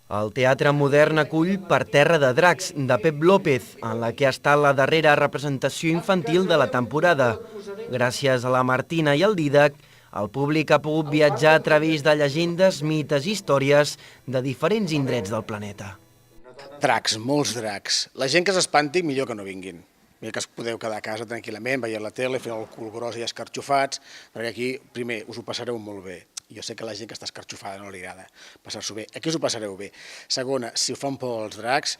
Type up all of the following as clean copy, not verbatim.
El Teatre Modern acull Per terra de dracs, de Pep López, en la que ha estat la darrera representació infantil de la temporada. Gràcies a la Martina i al Dídac, el públic ha pogut viatjar a través de llegendes, mites i històries de diferents indrets del planeta. Dracs, molts dracs. La gent que s'espanti, millor que no vinguin. Millor que es podeu quedar a casa tranquil·lament, veient la tele, fent el cul gros i escarxofats, perquè aquí, primer, us ho passareu molt bé. Jo sé que la gent que està escarxofada no li agrada passar-s'ho bé. Aquí us ho passareu bé. Segona, si us fan por els dracs,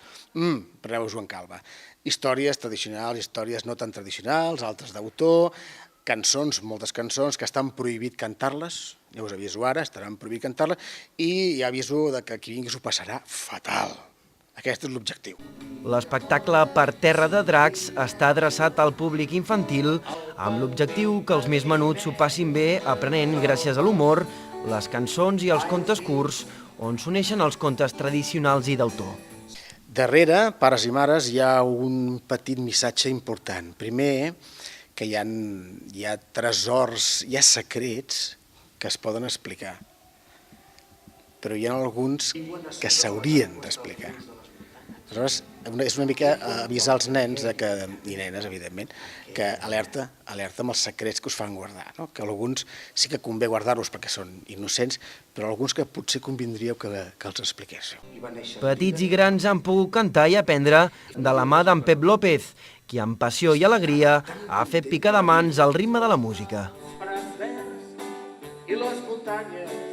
preneu-vos-ho en calma. Històries tradicionals, històries no tan tradicionals, altres d'autor, cançons, moltes cançons que estan prohibit cantar-les, ja us aviso ara, estaran prohibit cantar-les, i ja aviso que qui vingui s'ho passarà fatal. Aquest és l'objectiu. L'espectacle Per terra de dracs està adreçat al públic infantil amb l'objectiu que els més menuts s'ho passin bé aprenent gràcies a l'humor, les cançons i els contes curts, on s'uneixen els contes tradicionals i d'autor. Darrere, pares i mares, hi ha un petit missatge important. Primer, que hi ha tresors, hi ha secrets que es poden explicar, però hi ha alguns que s'haurien d'explicar. Aleshores, és una mica avisar els nens i nenes, evidentment, que alerta amb els secrets que us fan guardar. Que alguns sí que convé guardar-los perquè són innocents, però alguns que potser convindríeu que els expliquéssiu. Petits i grans han pogut cantar i aprendre de la mà d'en Pep López, qui amb passió i alegria ha fet picar de mans al ritme de la música. I les muntanyes